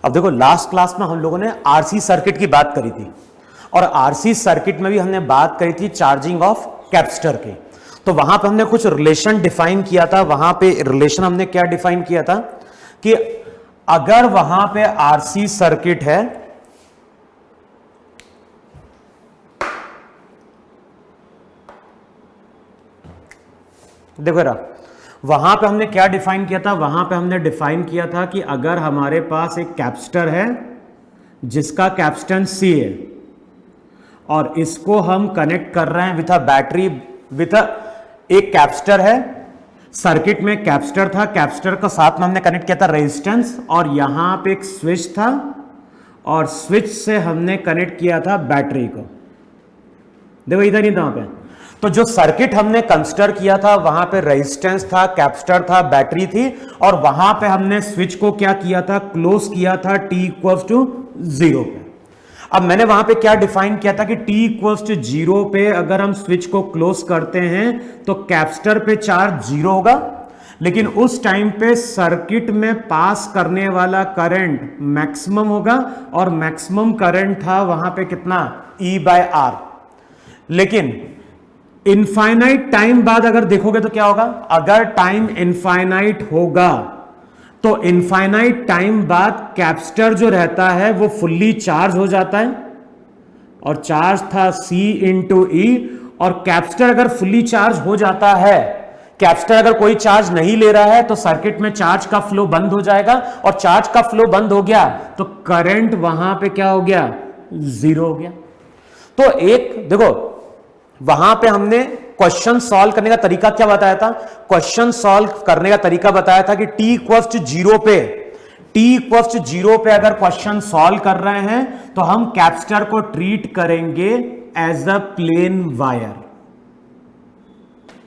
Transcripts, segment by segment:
अब देखो last class में हम लोगों ने आरसी सर्किट की बात करी थी और आरसी सर्किट में भी हमने बात करी थी चार्जिंग ऑफ कैपेसिटर की। तो वहां पे हमने कुछ रिलेशन डिफाइन किया था। वहां पे रिलेशन हमने क्या डिफाइन किया था कि अगर वहां पे आरसी सर्किट है, देखो जरा वहां पे हमने क्या डिफाइन किया था। वहां पे हमने डिफाइन किया था कि अगर हमारे पास एक कैपेसिटर है जिसका कैपेसिटेंस C है और इसको हम कनेक्ट कर रहे हैं विथ अ बैटरी, विथ एक कैपेसिटर है, सर्किट में कैपेसिटर था, कैपेसिटर का साथ में हमने कनेक्ट किया था रेजिस्टेंस, और यहां पे एक स्विच था और स्विच से हमने कनेक्ट किया था बैटरी को। देखो इधर ही था वहां पे। तो जो सर्किट हमने कंसीडर किया था वहां पे रेजिस्टेंस था, कैपेसिटर था, बैटरी थी, और वहां पे हमने स्विच को क्या किया था, क्लोज किया था t इक्वल्स टू 0 पे। अब मैंने वहां पे क्या डिफाइन किया था कि t इक्वल्स टू 0 पे अगर हम स्विच को क्लोज करते हैं तो कैपेसिटर पे चार्ज 0 होगा, लेकिन उस टाइम पे सर्किट में पास करने वाला करंट मैक्सिमम होगा, और मैक्सिमम करंट था वहां पे कितना, E/R। लेकिन इनफाइनाइट टाइम बाद अगर देखोगे तो क्या होगा, अगर टाइम इनफाइनाइट होगा तो इनफाइनाइट टाइम बाद कैपेसिटर जो रहता है वो फुल्ली चार्ज हो जाता है, और चार्ज था C इंटू E। और कैपेसिटर अगर फुल्ली चार्ज हो जाता है, कैपेसिटर अगर कोई चार्ज नहीं ले रहा है तो सर्किट में चार्ज का फ्लो बंद हो जाएगा, और चार्ज का फ्लो बंद हो गया तो करंट वहां पे क्या हो गया, 0 हो गया। तो एक देखो वहां पे हमने क्वेश्चन सॉल्व करने का तरीका क्या बताया था, क्वेश्चन सॉल्व करने का तरीका बताया था कि t इक्वल्स टू 0 पे, t इक्वल्स टू 0 पे अगर क्वेश्चन सॉल्व कर रहे हैं तो हम कैपेसिटर को ट्रीट करेंगे एज अ प्लेन वायर।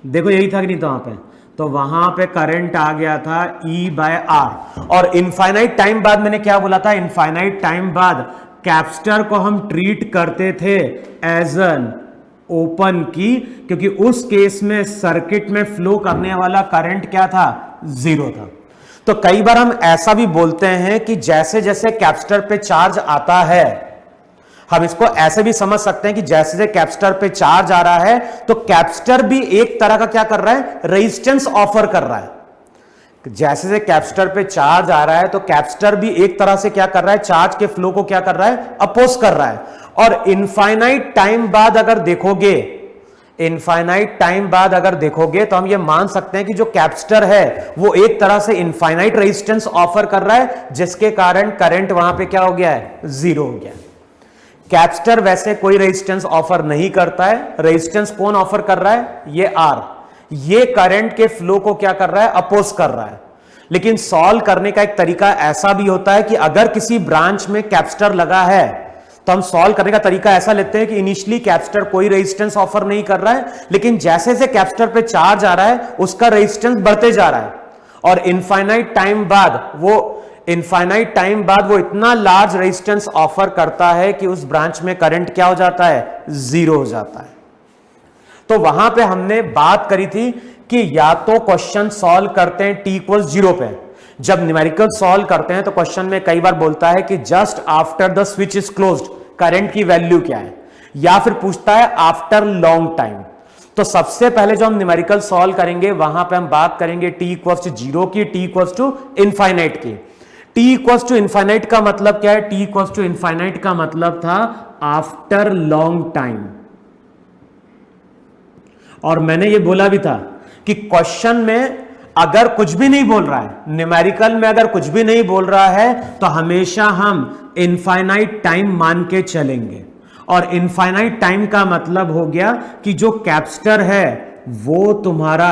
देखो यही था कि नहीं था वहां पे। तो वहां पे करंट आ गया था E/R, और इनफाइनाइट टाइम बाद मैंने क्या बोला था, इनफाइनाइट टाइम बाद कैपेसिटर को हम ट्रीट करते थे एज एन ओपन की, क्योंकि उस केस में सर्किट में फ्लो करने वाला करंट क्या था, 0 था। तो कई बार हम ऐसा भी बोलते हैं कि जैसे जैसे कैपेसिटर पे चार्ज आता है, हम इसको ऐसे भी समझ सकते हैं कि जैसे जैसे कैपेसिटर पे चार्ज आ रहा है तो कैपेसिटर भी एक तरह का क्या कर रहा है, रेजिस्टेंस ऑफर कर रहा है। जैसे जैसे कैपेसिटर पे चार्ज आ रहा है तो कैपेसिटर भी एक तरह से क्या कर रहा है, चार्ज के फ्लो को क्या कर रहा है, अपोज कर रहा है। और इनफाइनाइट टाइम बाद अगर देखोगे, इनफाइनाइट टाइम बाद अगर देखोगे तो हम ये मान सकते हैं कि जो कैपेसिटर है वो एक तरह से इनफाइनाइट रेजिस्टेंस ऑफर कर रहा है, जिसके कारण करंट वहां पे क्या हो गया है, 0 हो गया। कैपेसिटर वैसे कोई रेजिस्टेंस ऑफर नहीं करता है, रेजिस्टेंस कौन ऑफर कर रहा है, ये R, ये करंट के फ्लो को क्या कर रहा है, अपोज कर रहा है। लेकिन सॉल्व करने का एक तरीका ऐसा भी होता है कि अगर किसी ब्रांच में कैपेसिटर लगा है तो हम सॉल्व करने का तरीका ऐसा लेते हैं कि इनिशियली कैपेसिटर कोई रेजिस्टेंस ऑफर नहीं कर रहा है, लेकिन जैसे जैसे कैपेसिटर पे चार्ज आ रहा है उसका रेजिस्टेंस बढ़ते जा रहा है, और इनफाइनाइट टाइम बाद वो इतना लार्ज रेजिस्टेंस ऑफर करता है कि उस ब्रांच में करंट क्या हो जाता है, 0 हो जाता है। तो वहां पे हमने बात करी थी कि या तो क्वेश्चन सॉल्व करते हैं t इक्वल्स 0 पे, जब न्यूमेरिकल सॉल्व करते हैं तो क्वेश्चन में कई बार बोलता है कि just after the switch is closed current की वैल्यू क्या है, या फिर पूछता है आफ्टर लॉन्ग टाइम। तो सबसे पहले जो हम न्यूमेरिकल सॉल्व करेंगे वहां पे हम बात करेंगे t इक्वल्स टू 0 की, t इक्वल्स टू इनफाइनाइट की। t इक्वल्स टू इनफाइनाइट का मतलब क्या है, t इक्वल्स टू इनफाइनाइट का मतलब था आफ्टर लॉन्ग टाइम। और मैंने ये बोला भी था कि क्वेश्चन में अगर कुछ भी नहीं बोल रहा है, न्यूमेरिकल में अगर कुछ भी नहीं बोल रहा है तो हमेशा हम इनफाइनाइट टाइम मान के चलेंगे। और इनफाइनाइट टाइम का मतलब हो गया कि जो कैपेसिटर है वो तुम्हारा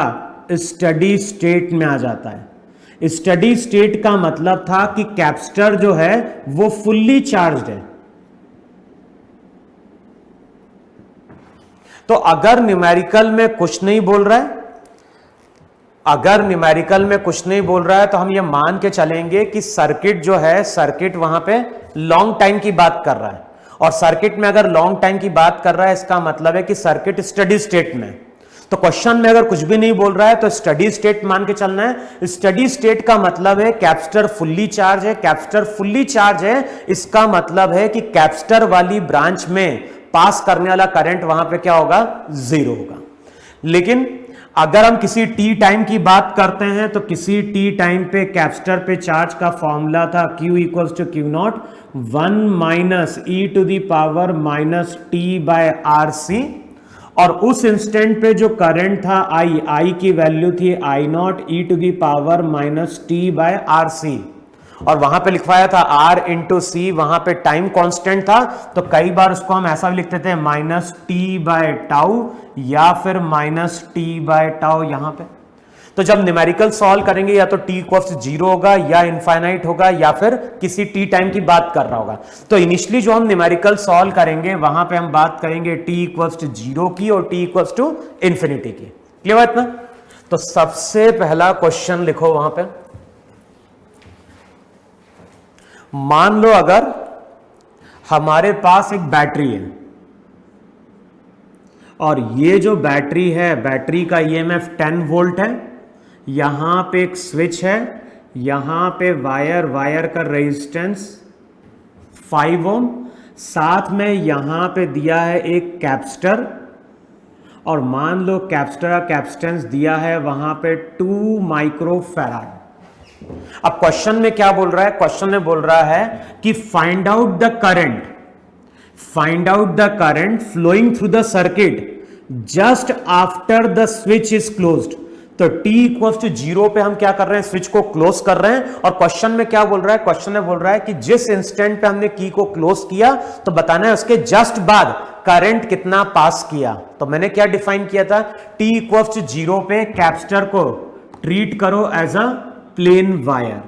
स्टडी स्टेट में आ जाता है। स्टडी स्टेट का मतलब था कि कैपेसिटर जो है वो फुल्ली चार्ज्ड है। तो अगर न्यूमेरिकल में कुछ नहीं बोल रहा है, अगर न्यूमेरिकल में कुछ नहीं बोल रहा है तो हम ये मान के चलेंगे कि सर्किट जो है, सर्किट वहां पे लॉन्ग टाइम की बात कर रहा है। और सर्किट में अगर लॉन्ग टाइम की बात कर रहा है इसका मतलब है कि सर्किट स्टडी स्टेट में। तो क्वेश्चन में अगर कुछ भी नहीं बोल रहा है तो स्टडी स्टेट मान के चलना है। स्टडी स्टेट का मतलब है कैपेसिटर फुल्ली चार्ज है। कैपेसिटर फुल्ली चार्ज है, इसका मतलब है कि कैपेसिटर वाली ब्रांच में पास करने वाला करंट वहां पे क्या होगा, जीरो होगा। लेकिन अगर हम किसी टी टाइम की बात करते हैं तो किसी टी टाइम पे कैपेसिटर पे चार्ज का फॉर्मूला था Q equals to Q not 1 minus e to the power minus t by R C, और उस इंस्टेंट पे जो करंट था I की वैल्यू थी I not e to the power minus t by R C, और वहां पे लिखवाया था R इंटू सी, वहां पे टाइम कांस्टेंट था। तो कई बार उसको हम ऐसा भी लिखते थे माइनस टी बाय टाउ या फिर माइनस टी बाय टाउ यहां पे। तो जब न्यूमेरिकल सॉल्व करेंगे या तो टी इक्वल्स टू 0 होगा या इनफाइनाइट होगा या फिर किसी टी टाइम की बात कर रहा होगा। तो इनिशियली जो हम न्यूमेरिकल सॉल्व करेंगे वहां पे हम बात करेंगे टी इक्वल्स टू 0 की और टी इक्वल्स टू इंफिनिटी की। क्लियर बात ना? तो सबसे पहला क्वेश्चन लिखो वहां पे, मान लो अगर हमारे पास एक बैटरी है और ये जो बैटरी है, बैटरी का ईएमएफ 10 वोल्ट है, यहां पे एक स्विच है, यहां पे वायर का रेजिस्टेंस 5 ओम, साथ में यहां पे दिया है एक कैपेसिटर, और मान लो कैपेसिटर का कैपेसिटेंस दिया है वहां पे 2 माइक्रोफैराड। अब क्वेश्चन में क्या बोल रहा है, क्वेश्चन में बोल रहा है कि find out the current flowing through the circuit just after the switch is closed. तो t इक्वल्स टू 0 पे हम क्या कर रहे हैं, स्विच को क्लोज कर रहे हैं। और क्वेश्चन में क्या बोल रहा है, क्वेश्चन में बोल रहा है कि जिस इंस्टेंट पे हमने की को क्लोज किया तो बताना है उसके जस्ट बाद करंट कितना पास किया। तो मैंने क्या डिफाइन किया था, t इक्वल्स टू 0 पे कैपेसिटर को ट्रीट करो as a plain wire,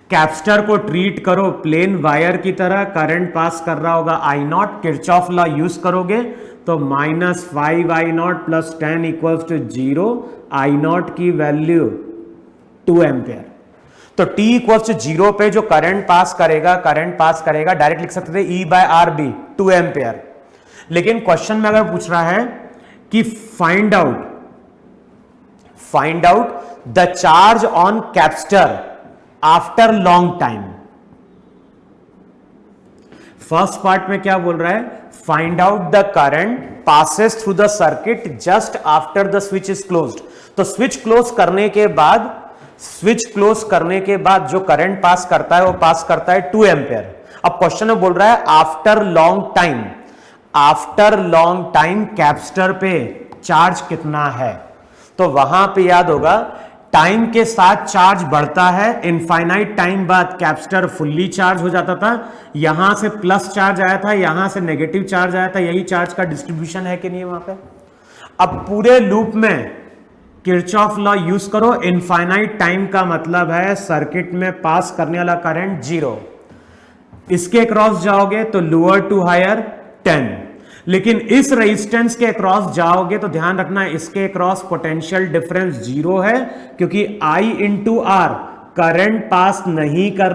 capacitor को ट्रीट करो प्लेन वायर की तरह, करंट पास कर रहा होगा I not, Kirchhoff law use करोगे तो -5 I not plus 10 equals to 0, I not की वैल्यू 2 एम्पियर। तो t इक्वल्स टू 0 पे जो करंट पास करेगा डायरेक्ट लिख सकते थे E by R B 2 ampere. लेकिन क्वेश्चन में अगर पूछ रहा है कि find out the charge on capacitor after long time, first part में क्या बोल रहा है, find out the current passes through the circuit just after the switch is closed. तो स्विच क्लोज करने के बाद जो करंट पास करता है वो पास करता है 2 एम्पियर। अब क्वेश्चन में बोल रहा है आफ्टर लॉन्ग टाइम कैपेसिटर पे चार्ज कितना है। तो वहां पे याद होगा टाइम के साथ चार्ज बढ़ता है, इनफाइनाइट टाइम बाद कैपेसिटर फुल्ली चार्ज हो जाता था, यहां से प्लस चार्ज आया था, यहां से नेगेटिव चार्ज आया था, यही चार्ज का डिस्ट्रीब्यूशन है कि नहीं वहां पे। अब पूरे लूप में किरचॉफ लॉ यूज करो, इनफाइनाइट टाइम का मतलब है सर्किट में पास करने वाला करंट 0, इसके क्रॉस जाओगे तो लोअर टू हायर 10, लेकिन इस रेजिस्टेंस के अक्रॉस जाओगे तो ध्यान रखना इसके अक्रॉस पोटेंशियल डिफरेंस 0 है, क्योंकि I into R current pass नहीं कर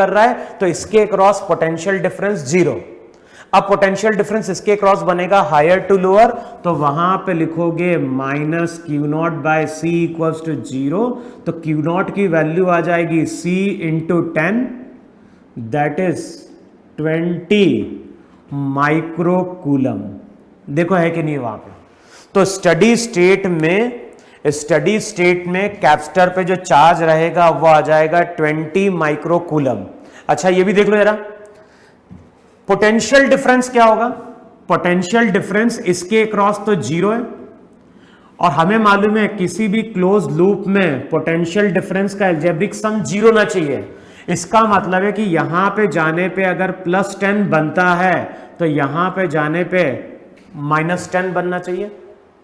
रहा है, तो इसके अक्रॉस पोटेंशियल डिफरेंस 0। अब पोटेंशियल डिफरेंस इसके अक्रॉस बनेगा हायर टू लोअर, तो वहां पे लिखोगे minus Q not by C equals to 0, तो क्यू नॉट की वैल्यू आ जाएगी C into 10, that is 20 microcoulomb. देखो है कि नहीं वहां पे। तो स्टडी स्टेट में कैपेसिटर पे जो चार्ज रहेगा वो आ जाएगा 20 माइक्रोकूलम। अच्छा ये भी देख लो जरा, पोटेंशियल डिफरेंस क्या होगा, पोटेंशियल डिफरेंस इसके अक्रॉस तो 0 है, और हमें मालूम है किसी भी क्लोज लूप में पोटेंशियल डिफरेंस का अलजेब्रिक सम 0 ना चाहिए। इसका मतलब है कि यहां पे जाने पे अगर +10 बनता है तो यहां पे जाने पे -10 बनना चाहिए।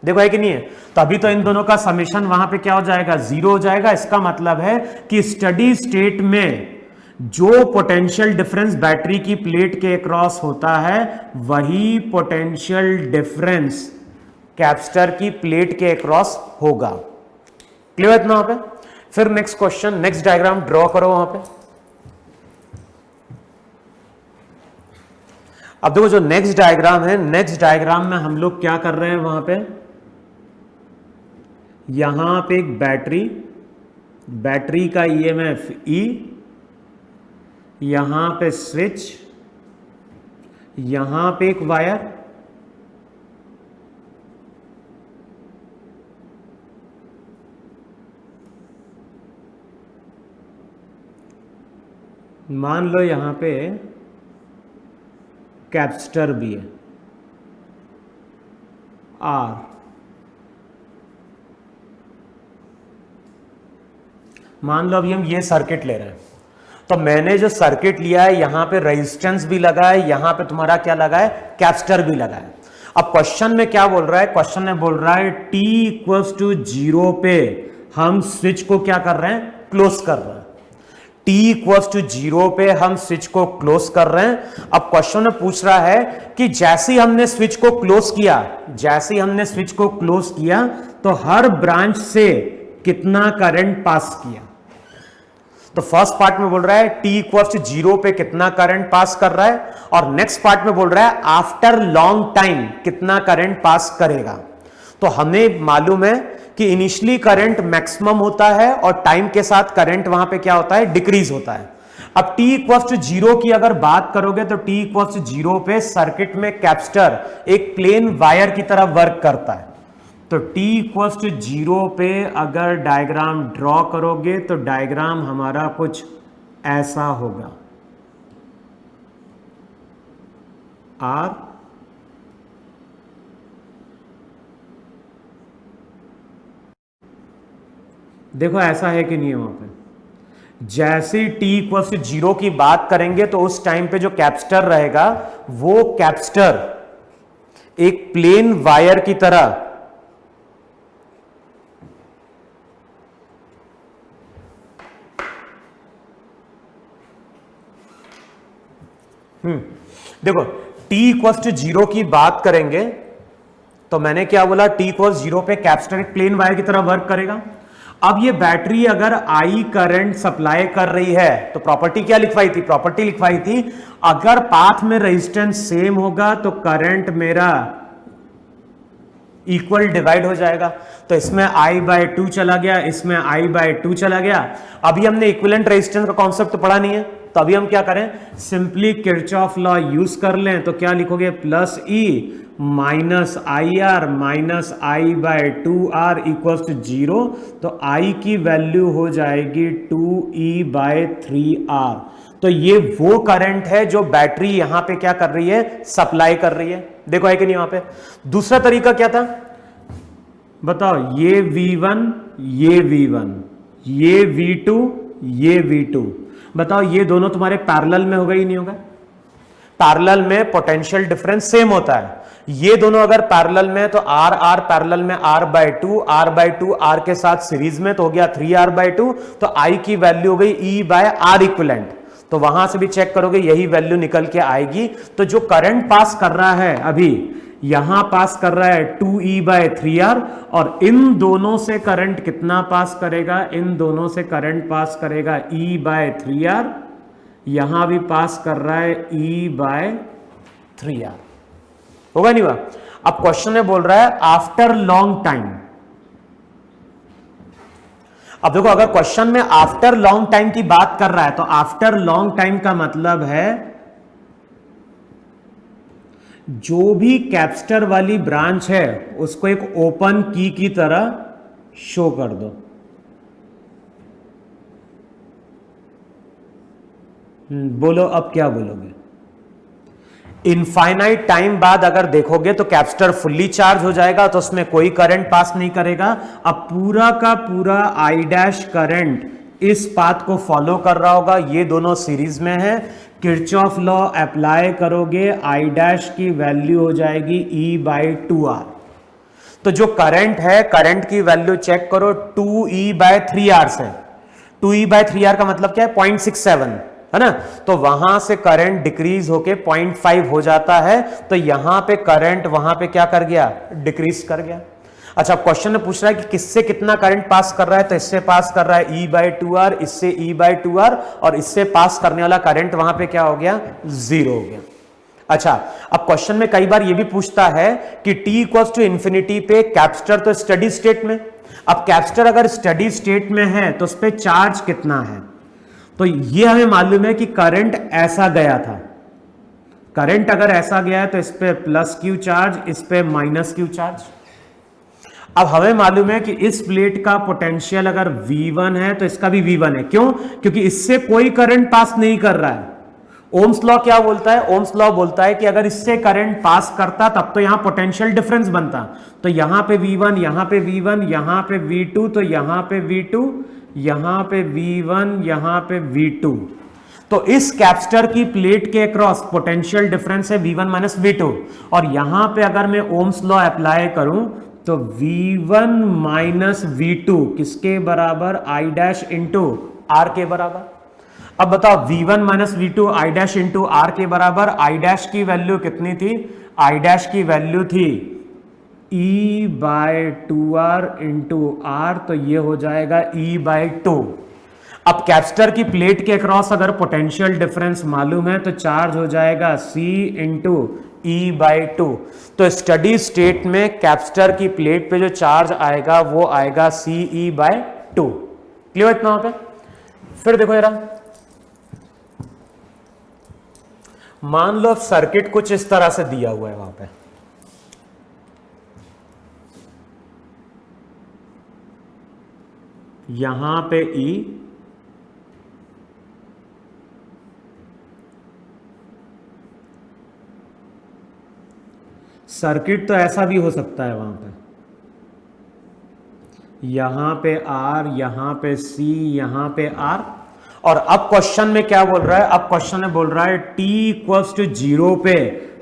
देखो है कि नहीं है। तो अभी तो इन दोनों का समेशन वहां पे क्या हो जाएगा, 0 हो जाएगा। इसका मतलब है कि स्टडी स्टेट में जो पोटेंशियल डिफरेंस बैटरी की प्लेट के अक्रॉस होता है वही पोटेंशियल डिफरेंस कैपेसिटर की प्लेट के अक्रॉस होगा। क्लियर है इतना वहां पे। फिर next question, next diagram draw करो वहां पे। अब देखो जो नेक्स्ट डायग्राम है, नेक्स्ट डायग्राम में हम लोग क्या कर रहे हैं, वहां पे यहां पे एक बैटरी, बैटरी का ईएमएफ ई, यहां पे स्विच, यहां पे एक वायर, मान लो यहां पे कैपेसिटर भी है आर। मान लो अभी हम ये सर्किट ले रहे हैं, तो मैंने जो सर्किट लिया है यहां पे रेजिस्टेंस भी लगा है, यहां पे तुम्हारा क्या लगा है, कैपेसिटर भी लगा है। अब क्वेश्चन में क्या बोल रहा है, क्वेश्चन में बोल रहा है t इक्वल्स टू 0 पे हम स्विच को क्या कर रहे हैं, क्लोज कर रहे हैं। t इक्वल्स टू 0 पे हम स्विच को क्लोज कर रहे हैं। अब क्वेश्चन में पूछ रहा है कि जैसे ही हमने स्विच को क्लोज किया, जैसे ही हमने स्विच को क्लोज किया तो हर ब्रांच से कितना करंट पास किया। तो फर्स्ट पार्ट में बोल रहा है t इक्वल्स टू 0 पे कितना करंट पास कर रहा है, और नेक्स्ट पार्ट में बोल रहा है आफ्टर लॉन्ग टाइम कितना करंट पास करेगा। तो हमें मालूम है कि इनिशियली करंट मैक्सिमम होता है और टाइम के साथ करंट वहां पे क्या होता है, डिक्रीज होता है। अब t इक्वल्स टू 0 की अगर बात करोगे तो t इक्वल्स टू 0 पे सर्किट में कैपेसिटर एक प्लेन वायर की तरह वर्क करता है। तो t इक्वल्स टू 0 पे अगर डायग्राम ड्रॉ करोगे तो डायग्राम हमारा कुछ ऐसा होगा, R देखो ऐसा है कि नहीं है वहां पे। जैसे t इक्वल्स टू 0 की बात करेंगे तो उस टाइम पे जो कैपेसिटर रहेगा वो कैपेसिटर एक प्लेन वायर की तरह देखो t इक्वल्स टू 0 की बात करेंगे तो मैंने क्या बोला, t इक्वल्स 0 पे कैपेसिटर एक प्लेन वायर की तरह वर्क करेगा। अब ये बैटरी अगर I करंट सप्लाई कर रही है तो प्रॉपर्टी क्या लिखवाई थी, प्रॉपर्टी लिखवाई थी अगर पाथ में रेजिस्टेंस सेम होगा तो करंट मेरा इक्वल डिवाइड हो जाएगा। तो इसमें I/2 चला गया, इसमें I/2 चला गया। अभी हमने इक्विवेलेंट रेजिस्टेंस का कॉन्सेप्ट तो पढ़ा नहीं है, तो अभी हम क्या करें, सिंपली किरचॉफ लॉ यूज कर लें। तो क्या लिखोगे, plus E minus IR minus I/2R equals to 0। तो I की वैल्यू हो जाएगी 2E/3R। तो ये वो करंट है जो बैटरी यहां पे क्या कर रही है, सप्लाई कर रही है। देखो है कि नहीं वहां पे। दूसरा तरीका क्या था बताओ, ये V1, ये V1, ये V2, ये V2, बताओ ये दोनों तुम्हारे पैरेलल में होगा ही नहीं होगा। पैरेलल में पोटेंशियल डिफरेंस सेम होता है। ये दोनों अगर पैरेलल में तो R पैरेलल में R/2 R के साथ सीरीज में तो हो गया 3R/2। तो I की वैल्यू हो गई E/R इक्विवेलेंट। तो वहां से भी चेक करोगे यही वैल्यू निकल के आएगी। तो जो करंट पास कर रहा है अभी यहां पास कर रहा है 2E/3R, और इन दोनों से करंट कितना पास करेगा, इन दोनों से करंट पास करेगा E/3R, यहां भी पास कर रहा है E/3R। होगा नहीं हुआ। अब क्वेश्चन में बोल रहा है आफ्टर लॉन्ग टाइम। अब देखो अगर क्वेश्चन में आफ्टर लॉन्ग टाइम की बात कर रहा है तो आफ्टर लॉन्ग टाइम का मतलब है जो भी कैपेसिटर वाली ब्रांच है उसको एक ओपन की तरह शो कर दो। बोलो अब क्या बोलोगे। इनफाइनाइट टाइम बाद अगर देखोगे तो कैपेसिटर फुल्ली चार्ज हो जाएगा तो उसमें कोई करंट पास नहीं करेगा। अब पूरा का पूरा I' करंट इस पाथ को फॉलो कर रहा होगा, ये दोनों सीरीज में है। किरचॉफ लॉ अप्लाई करोगे, I' की वैल्यू हो जाएगी E/2R। तो जो करंट है, करंट की वैल्यू चेक करो 2E/3R से। 2E/3R का मतलब क्या है, 0.67 है ना। तो वहां से करंट डिक्रीज होके 0.5 हो जाता है। तो यहां पे करंट वहां पे क्या कर गया, डिक्रीज कर गया। अच्छा क्वेश्चन में पूछ रहा है कि किससे कितना करंट पास कर रहा है, तो इससे पास कर रहा है E/2R, इससे E/2R, और इससे पास करने वाला करंट वहां पे क्या हो गया, 0 हो गया। अच्छा, अब क्वेश्चन में कई बार ये भी पूछता है कि t इक्वल्स टू इंफिनिटी पे कैपेसिटर तो स्टडी स्टेट में, अब कैपेसिटर अगर स्टडी स्टेट में है तो उस पे चार्ज कितना है, तो ये हमें मालूम है कि करंट ऐसा गया था, करंट अगर ऐसा गया है तो इस पे प्लस क्यू चार्ज, इस पे माइनस क्यू चार्ज। अब हमें मालूम है कि इस प्लेट का पोटेंशियल अगर V1 है तो इसका भी V1 है, क्यों? क्योंकि इससे कोई करंट पास नहीं कर रहा है। ओम्स लॉ क्या बोलता है? ओम्स लॉ बोलता है कि अगर इससे करंट पास करता तब तो यहां पोटेंशियल डिफरेंस बनता, तो यहां पे V1, यहां पे V1, यहां पे V2, तो यहां पे V2, यहां पे V1, यहां पे V2, तो इस कैपेसिटर की प्लेट के अक्रॉस पोटेंशियल डिफरेंस है V1 माइनस V2, और यहां पे अगर मैं ओम्स लॉ अप्लाई करूं तो V1 माइनस V2 किसके बराबर? I डैश इंटू R के बराबर। अब बताओ V1 minus V2 I dash into R के बराबर, I डैश की वैल्यू कितनी थी? I डैश की वैल्यू थी E by 2R into R, तो ये हो जाएगा E बाय 2। अब कैपेसिटर की प्लेट के अक्रॉस अगर पोटेंशियल डिफरेंस मालूम है तो चार्ज हो जाएगा C इंटू E बाई 2, तो स्टडी स्टेट में कैपेसिटर की प्लेट पे जो चार्ज आएगा वो आएगा CE बाय 2। क्लियर इतना वहां पे? फिर देखो जरा, मान लो सर्किट कुछ इस तरह से दिया हुआ है, वहां पे यहां पे E, सर्किट तो ऐसा भी हो सकता है, वहां पे यहां पे R, यहां पे C, यहां पे R, और अब क्वेश्चन में क्या बोल रहा है? अब क्वेश्चन में बोल रहा है t इक्वल्स टू 0 पे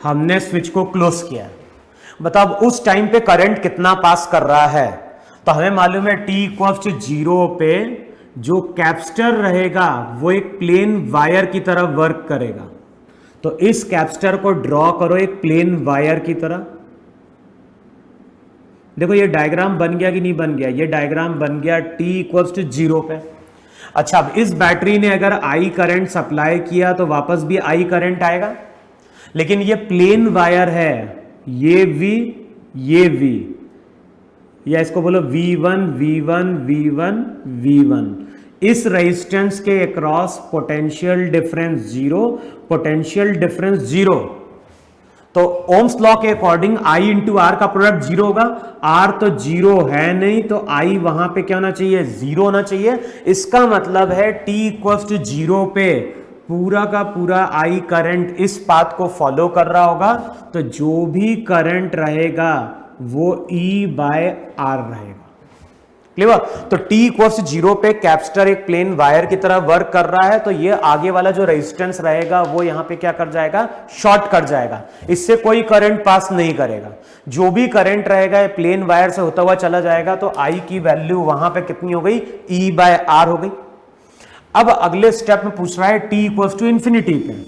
हमने स्विच को क्लोज किया है। बताओ उस टाइम पे करंट कितना पास कर रहा है? तो हमें मालूम है t इक्वल्स टू 0 पे जो कैपेसिटर रहेगा वो एक प्लेन वायर की तरह वर्क करेगा, तो इस कैपेसिटर को ड्रॉ करो एक प्लेन वायर की तरह। देखो ये डायग्राम बन गया कि नहीं बन गया? ये डायग्राम बन गया t इक्वल्स टू 0 पे। अच्छा, अब इस बैटरी ने अगर I करंट सप्लाई किया तो वापस भी I करंट आएगा, लेकिन ये प्लेन वायर है, ये V, ये V, या इसको बोलो V1 V1 V1 V1, इस रेजिस्टेंस के across potential difference 0, potential difference 0, तो ओम्स लॉ के अकॉर्डिंग I इंटू आर का प्रोडक्ट 0 होगा। R तो 0 है नहीं, तो I वहां पे क्या होना चाहिए? 0 होना चाहिए। इसका मतलब है t इक्वल्स टू 0 पे पूरा का पूरा I करंट इस पाथ को फॉलो कर रहा होगा, तो जो भी करंट रहेगा वो E बाय R रहेगा। क्लियर? तो t इक्वल्स टू 0 पे कैपेसिटर एक प्लेन वायर की तरह वर्क कर रहा है, तो ये आगे वाला जो रेजिस्टेंस रहेगा वो यहां पे क्या कर जाएगा? शॉर्ट कर जाएगा, इससे कोई करंट पास नहीं करेगा। जो भी करंट रहेगा ये प्लेन वायर से होता हुआ चला जाएगा, तो I की वैल्यू वहां पे कितनी हो गई? E बाय R हो गई। अब अगले स्टेप में पूछ रहा है t इक्वल्स टू इंफिनिटी पे।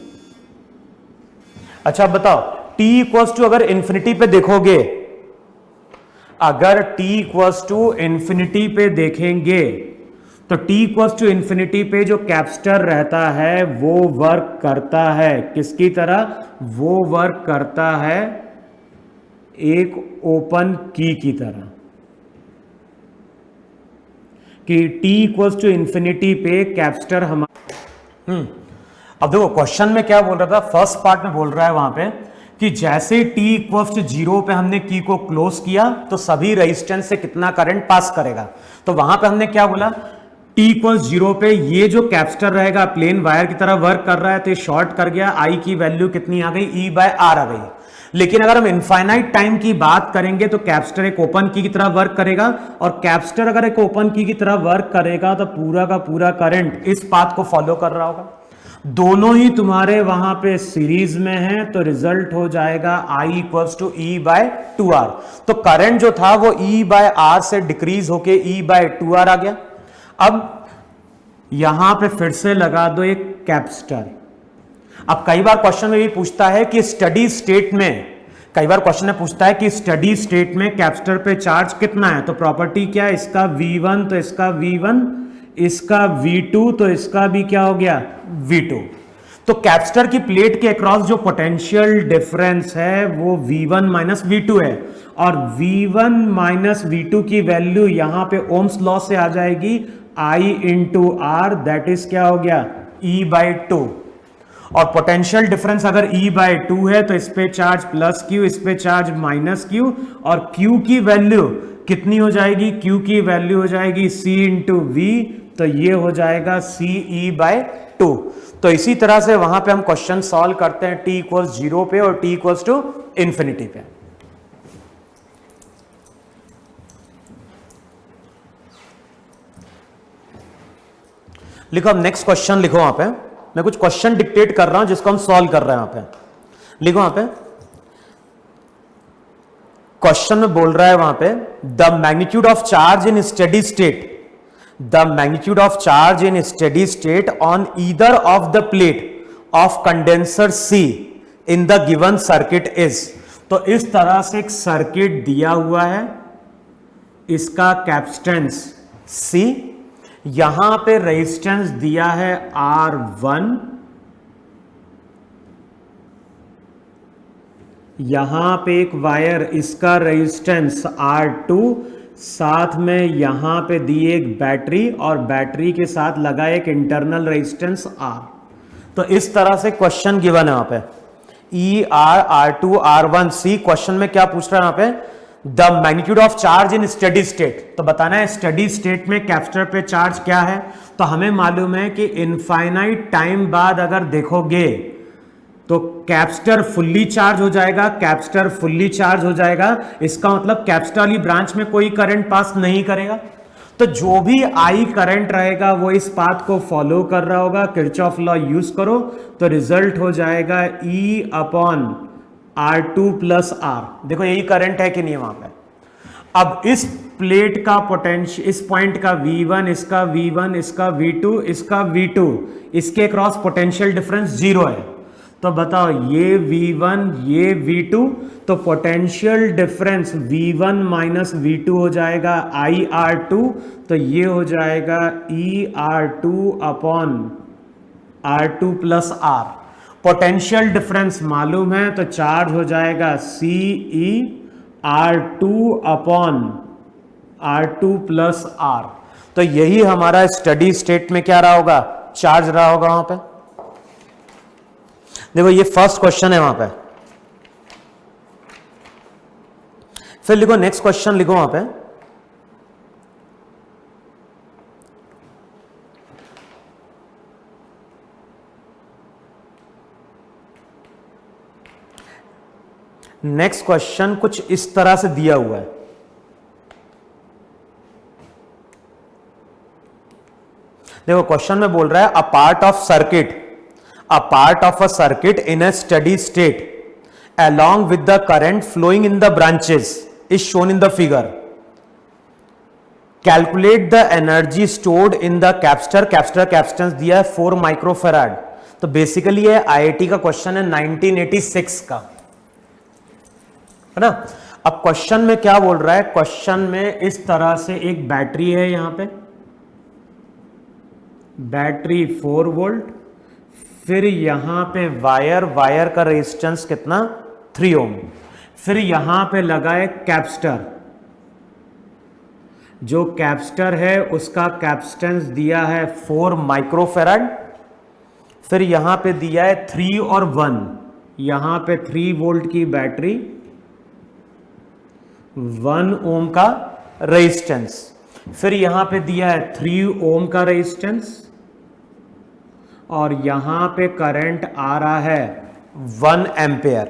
अच्छा बताओ, t इक्वल्स टू अगर इंफिनिटी पे देखोगे, अगर t इक्वल्स टू इंफिनिटी पे देखेंगे तो t इक्वल्स टू इंफिनिटी पे जो कैपेसिटर रहता है वो वर्क करता है किसकी तरह? वो वर्क करता है एक ओपन की तरह, कि t इक्वल्स टू इंफिनिटी पे कैपेसिटर हमारा अब देखो क्वेश्चन में क्या बोल रहा था, फर्स्ट पार्ट में बोल रहा है वहां पे कि जैसे t इक्वल्स टू 0 पे हमने की को क्लोज किया तो सभी रेजिस्टेंस से कितना करंट पास करेगा। तो वहां पे हमने क्या बोला? t इक्वल्स 0 पे ये जो कैपेसिटर रहेगा प्लेन वायर की तरह वर्क कर रहा है, तो ये शॉर्ट कर गया, I की वैल्यू कितनी आ गई? E बाय R आ गई। लेकिन अगर हम इनफाइनाइट टाइम की बात करेंगे तो कैपेसिटर एक ओपन की तरह वर्क करेगा, और कैपेसिटर अगर एक ओपन की तरह वर्क करेगा तो पूरा का पूरा करंट इस पाथ को फॉलो कर रहा होगा। दोनों ही तुम्हारे वहां पे सीरीज में है, तो रिजल्ट हो जाएगा I equals to E by 2R। तो करंट जो था वो E बाय R से डिक्रीज होके E बाय 2R आ गया। अब यहां पे फिर से लगा दो एक कैपेसिटर। अब कई बार क्वेश्चन में भी पूछता है कि स्टडी स्टेट में, कई बार क्वेश्चन में पूछता है कि स्टडी स्टेट में कैपेसिटर पे चार्ज कितना है, तो प्रॉपर्टी क्या है? इसका V1 तो इसका V1, इसका V2 तो इसका भी क्या हो गया? V2। तो कैपेसिटर की प्लेट के अक्रॉस जो पोटेंशियल डिफरेंस है वो V1 माइनस V2 है, और V1 माइनस V2 की वैल्यू यहां पे ओम्स लॉ से आ जाएगी I into R, that is क्या हो गया E/2। और पोटेंशियल डिफरेंस अगर E/2 है तो इस पे चार्ज प्लस Q, इस पे चार्ज माइनस Q, और Q की वैल्यू कितनी हो जाएगी, Q की वैल्यू हो जाएगी C इंटू V, तो ये हो जाएगा CE/2। तो इसी तरह से वहां पे हम क्वेश्चन सॉल्व करते हैं t इक्वल्स 0 पे और t इक्वल्स टू इंफिनिटी पे। लिखो, अब नेक्स्ट क्वेश्चन लिखो। वहां पे मैं कुछ क्वेश्चन डिक्टेट कर रहा हूं जिसको हम सॉल्व कर रहे हैं। वहां पे लिखो, वहां पे क्वेश्चन में बोल रहा है वहां पे the magnitude of charge in steady state, the magnitude of charge in steady state on either of the plate of condenser C in the given circuit is. तो इस तरह से एक सर्किट दिया हुआ है, इसका कैपेसिटेंस C, यहां पे रेजिस्टेंस दिया है R1, यहां पे एक वायर, इसका रेजिस्टेंस R2, साथ में यहां पे दी एक बैटरी, और बैटरी के साथ लगा एक इंटरनल रेजिस्टेंस R। तो इस तरह से क्वेश्चन गिवन है वहां पे E, R, R2, R1, C। Question में क्या पूछ रहा है वहां पे, the magnitude of charge in steady state. तो बताना है स्टेडी स्टेट में कैपेसिटर पे चार्ज क्या है। तो हमें मालूम है कि इनफाइनाइट टाइम बाद अगर देखोगे तो कैपेसिटर फुल्ली चार्ज हो जाएगा, कैपेसिटर फुल्ली चार्ज हो जाएगा, इसका मतलब कैपेसिटर वाली ब्रांच में कोई करंट पास नहीं करेगा। तो जो भी आई करंट रहेगा वो इस पाथ को फॉलो कर रहा होगा। किरचॉफ लॉ यूज करो तो रिजल्ट हो जाएगा E/R2 प्लस R। देखो यही करंट है कि नहीं वहां पे। अब इस प्लेट का पोटेंशियल, इस पॉइंट का V1, इसका V1, इसका V2, इसका V2, इसके क्रॉस पोटेंशियल डिफरेंस 0 है। तो बताओ ये V1 ये V2, तो potential difference V1 minus V2 हो जाएगा IR2, तो ये हो जाएगा ER2 upon R2 plus R। Potential difference मालूम है तो चार्ज हो जाएगा CE R2 upon R2 plus R। तो यही हमारा स्टडी स्टेट में क्या रहा होगा, चार्ज रहा होगा वहां पे। देखो ये फर्स्ट क्वेश्चन है वहां पे। फिर लिखो नेक्स्ट क्वेश्चन, लिखो वहां पे नेक्स्ट क्वेश्चन कुछ इस तरह से दिया हुआ है। देखो क्वेश्चन में बोल रहा है a part of a circuit in a steady state along with the current flowing in the branches is shown in the figure. Calculate the energy stored in the capacitor capacitance दिया है 4 microfarad. तो basically ये IIT का question है 1986 का, है ना। अब क्वेश्चन में क्या बोल रहा है, क्वेश्चन में इस तरह से एक बैटरी है, यहां पे बैटरी 4 वोल्ट, फिर यहां पे वायर का रेजिस्टेंस कितना 3 ओम, फिर यहां पे लगा है कैपेसिटर, जो कैपेसिटर है उसका कैपेसिटेंस दिया है 4 माइक्रोफेराड, फिर यहां पे दिया है 3 और 1, यहां पे 3 वोल्ट की बैटरी, 1 ओम का रेजिस्टेंस, फिर यहां पे दिया है 3 ओम का रेजिस्टेंस, और यहां पे करंट आ रहा है 1 एम्पेयर,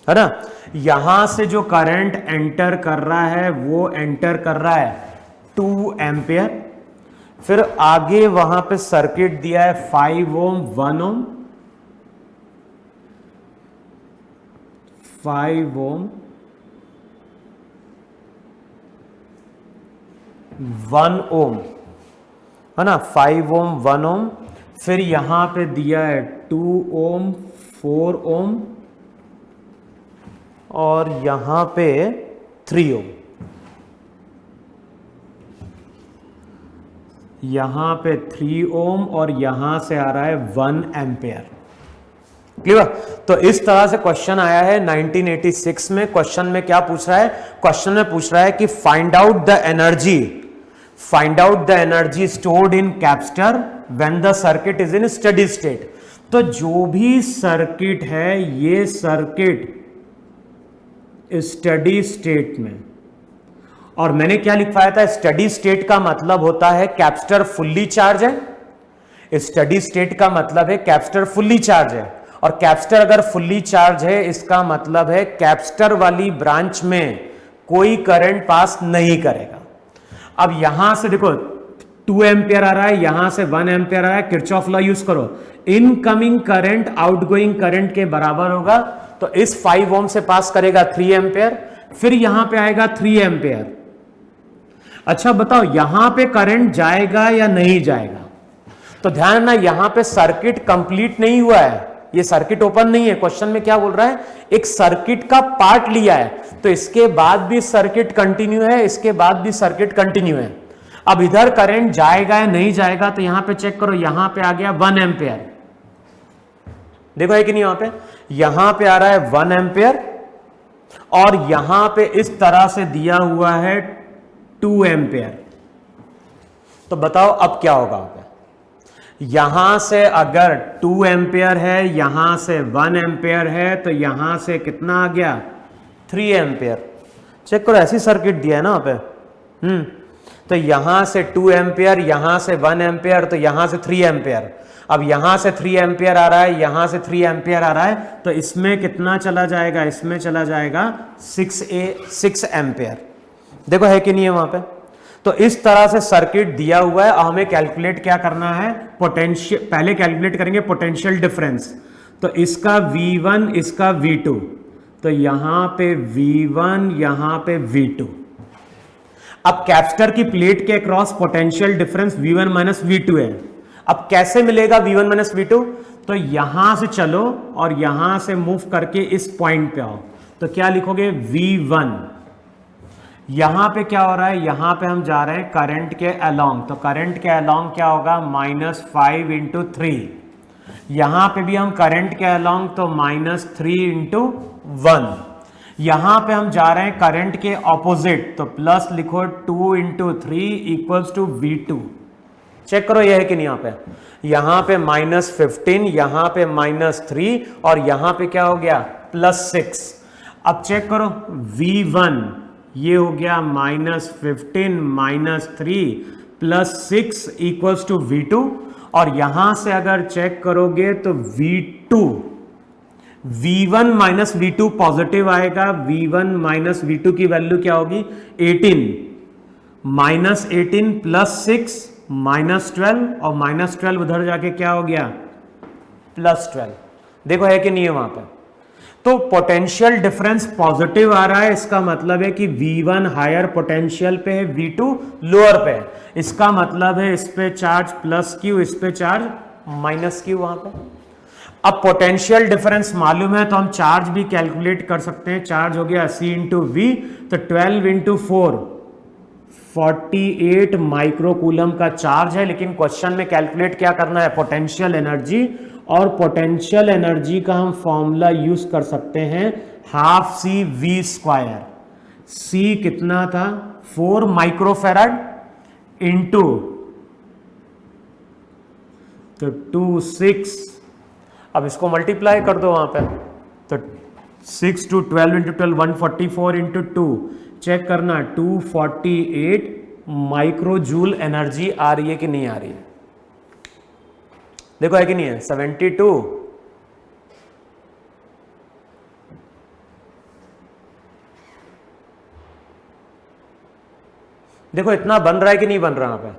है ना। यहां से जो करंट एंटर कर रहा है वो एंटर कर रहा है 2 एम्पेयर। फिर आगे वहां पे सर्किट दिया है 5 ओम 1 ओम, 5 ओम 1 ओम, है ना, 5 ओम 1 ओम, फिर यहां पे दिया है 2 ओम 4 ओम, और यहां पे 3 ओम, यहां पे 3 ओम, और यहां से आ रहा है 1 एम्पेयर। क्लियर? तो इस तरह से क्वेश्चन आया है 1986 में। क्वेश्चन में क्या पूछ रहा है? क्वेश्चन में पूछ रहा है कि find out the energy stored in capacitor when the circuit is in steady state. तो जो भी सर्किट है, ये सर्किट स्टेडी स्टेट में, और मैंने क्या लिखवाया था? स्टेडी स्टेट का मतलब होता है कैपेसिटर फुल्ली चार्ज है। स्टेडी स्टेट का मतलब है कैपेसिटर फुल्ली चार्ज है, और कैपेसिटर अगर फुल्ली चार्ज है इसका मतलब है कैपेसिटर वाली ब्रांच में कोई करंट पास नहीं करेगा। अब यहां से देखो 2 एम्पियर आ रहा है, यहां से 1 एम्पियर आ रहा है, किरचॉफ लॉ यूज करो, इनकमिंग करंट आउटगोइंग करंट के बराबर होगा। तो इस 5 ओम से पास करेगा 3 एम्पियर, फिर यहां पे आएगा 3 एम्पियर। अच्छा बताओ यहां पे करंट जाएगा या नहीं जाएगा? तो ध्यान रखना यहां पे सर्किट कंप्लीट नहीं हुआ है, ये सर्किट ओपन नहीं है। क्वेश्चन में क्या बोल रहा है? एक सर्किट का पार्ट लिया है, तो इसके बाद भी सर्किट कंटिन्यू है, इसके बाद भी सर्किट कंटिन्यू है। अब इधर करंट जाएगा या नहीं जाएगा? तो यहां पे चेक करो, यहां पे आ गया 1 एम्पियर, देखो है कि नहीं? यहां पे आ रहा है 1 एम्पियर, और यहां पे इस तरह से दिया हुआ है 2 एम्पियर। तो बताओ अब क्या होगा? यहां से अगर 2 एम्पियर है, यहां से 1 एम्पियर है, तो यहां से कितना आ गया? 3 एम्पियर। चेक करो, ऐसी सर्किट दिया है ना वहां पे। तो यहां से 2 एम्पियर, यहां से 1 एम्पियर, तो यहां से 3 एम्पियर। अब यहां से 3 एम्पियर आ रहा है, यहां से 3 एम्पियर आ रहा है, तो इसमें कितना चला जाएगा? इसमें चला जाएगा 6 एम्पियर। देखो है कि नहीं है वहां पे? तो इस तरह से सर्किट दिया हुआ है, और हमें कैलकुलेट क्या करना है? पोटेंशियल पहले कैलकुलेट करेंगे, पोटेंशियल डिफरेंस। तो इसका V1, इसका V2, तो यहां पे V1, यहां पे V2। अब कैपेसिटर की प्लेट के across potential difference V1 minus V2 है। अब कैसे मिलेगा V1 माइनस V2? तो यहां से चलो और यहां से मूव करके इस पॉइंट पे आओ, तो क्या लिखोगे? V1। यहां पे क्या हो रहा है? यहां पे हम जा रहे हैं करंट के अलोंग, तो करंट के अलोंग क्या होगा? -5 × 3। यहां पे भी हम करंट के अलोंग, तो -3 × 1। यहां पे हम जा रहे हैं करंट के ऑपोजिट, तो प्लस लिखो 2 × 3 = V2। चेक करो ये है कि नहीं? यहां पे -15, यहां पे -3, और यहां पे क्या हो गया? +6। अब चेक करो V1 ये हो गया -15 -3 +6 = V2, और यहां से अगर चेक करोगे तो V1 माइनस V2 पॉजिटिव आएगा। V1 माइनस V2 की वैल्यू क्या होगी? 18 -18 +6 -12, और -12 उधर जाके क्या हो गया? +12। देखो है कि नहीं है वहां पर? तो पोटेंशियल डिफरेंस पॉजिटिव आ रहा है, इसका मतलब है कि V1 हायर पोटेंशियल पे है, V2 लोअर पे है। इसका मतलब है इस पे चार्ज +Q, इस पे चार्ज -Q वहां पे। अब पोटेंशियल डिफरेंस मालूम है तो हम चार्ज भी कैलकुलेट कर सकते हैं। चार्ज हो गया C × V, तो 12 × 4 48 माइक्रोकूलम का चार्ज है। लेकिन क्वेश्चन में कैलकुलेट क्या करना है? पोटेंशियल एनर्जी, और पोटेंशियल एनर्जी का हम फॉर्मूला यूज कर सकते हैं 12CV²। C कितना था? 4 माइक्रोफेराड इंटू तो 2 6। अब इसको मल्टीप्लाई कर दो वहां पे, तो 6 × 12 × 12 144 × 2। चेक करना 248 माइक्रोजूल एनर्जी आ रही है कि नहीं आ रही है? देखो है कि नहीं है? 72। देखो इतना बन रहा है कि नहीं बन रहा? यहाँ पे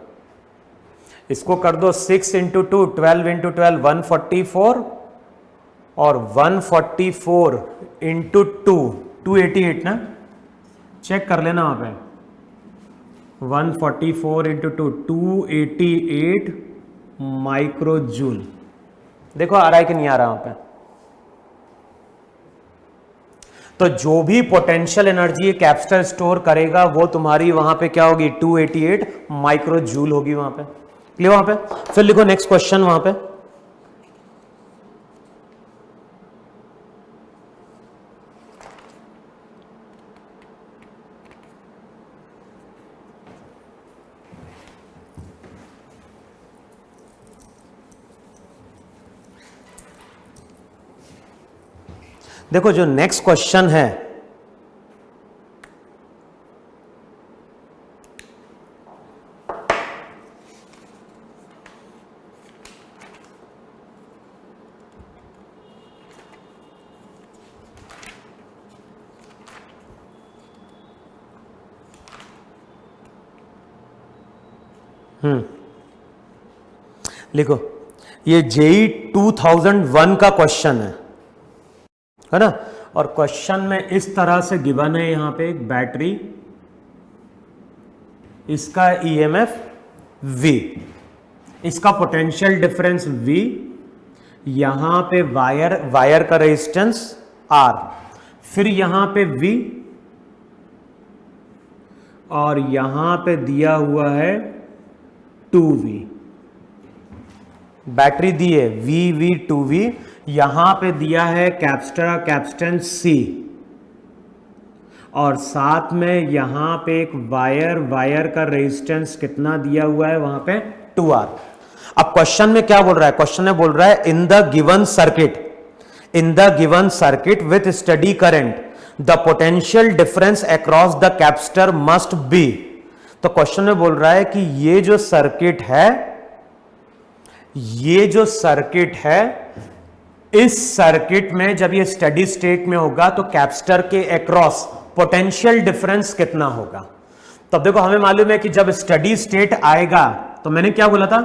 इसको कर दो 6 × 2 12 × 12 144, और 144 × 2 288 ना? चेक कर लेना वहां पे। 144 × 2 288 माइक्रोजूल। देखो आ रहा है कि नहीं आ रहा वहां पे? तो जो भी पोटेंशियल एनर्जी कैपेसिटर स्टोर करेगा वो तुम्हारी वहां पे क्या होगी? 288 माइक्रोजूल होगी वहां पे। क्लियर वहां पे? फिर लिखो नेक्स्ट क्वेश्चन वहां पे। देखो जो नेक्स्ट क्वेश्चन है, लिखो, ये जेई 2001 का क्वेश्चन है ना। और क्वेश्चन में इस तरह से गिवन है, यहां पे एक बैटरी, इसका ईएमएफ V, इसका पोटेंशियल डिफरेंस V, यहां पे वायर का रेजिस्टेंस R, फिर यहां पे V, और यहां पे दिया हुआ है 2V। बैटरी दी है VV 2V, यहां पे दिया है कैपेसिटर कैपेसिटेंस C, और साथ में यहां पे एक वायर का रेजिस्टेंस कितना दिया हुआ है वहां पे 2R। अब क्वेश्चन में क्या बोल रहा है, क्वेश्चन में बोल रहा है in the given circuit with study current the potential difference across the capacitor must be. तो क्वेश्चन में बोल रहा है कि ये जो सर्किट है, इस सर्किट में जब ये स्टडी स्टेट में होगा तो कैपेसिटर के अक्रॉस पोटेंशियल डिफरेंस कितना होगा। तो अब देखो, हमें मालूम है कि जब स्टडी स्टेट आएगा, तो मैंने क्या बोला था,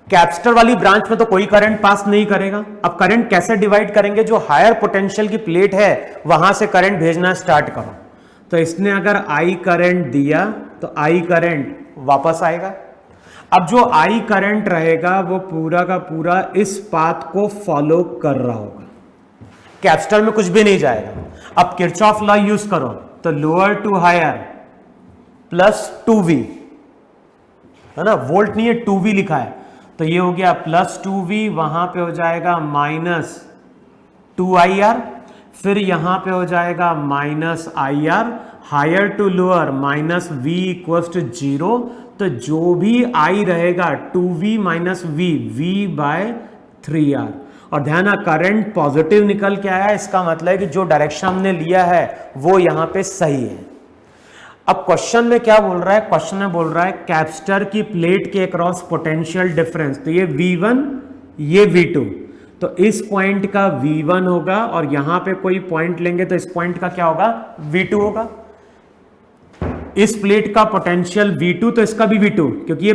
कैपेसिटर वाली ब्रांच में तो कोई करंट पास नहीं करेगा। अब करंट कैसे डिवाइड करेंगे, जो हायर पोटेंशियल की प्लेट है वहां से करंट भेजना स्टार्ट करो। तो इसने अगर आई करंट दिया तो आई करंट वापस आएगा। अब जो आई करंट रहेगा वो पूरा का पूरा इस पाथ को फॉलो कर रहा होगा, कैपेसिटर में कुछ भी नहीं जाएगा। अब किरचॉफ लॉ यूज करो, तो lower to higher plus 2V, है ना, वोल्ट नहीं है 2V लिखा है, तो ये हो गया प्लस 2V, वहां पे हो जाएगा माइनस 2IR, फिर यहां पे हो जाएगा minus IR, higher to lower minus V equals to 0। तो जो भी I रहेगा 2V minus V bye 3R। और ध्यान, करंट पॉजिटिव निकल के आया, इसका मतलब है कि जो डायरेक्शन हमने लिया है वो यहां पे सही है। अब क्वेश्चन में क्या बोल रहा है, क्वेश्चन में बोल रहा है कैपेसिटर की प्लेट के अक्रॉस पोटेंशियल डिफरेंस, तो ये V1 ये V2, तो इस पॉइंट का V1 होगा, और यहां पे कोई पॉइंट लेंगे तो इस पॉइंट का क्या होगा, V2 होगा। इस प्लेट का पोटेंशियल V2, तो इसका भी V2, क्योंकि ये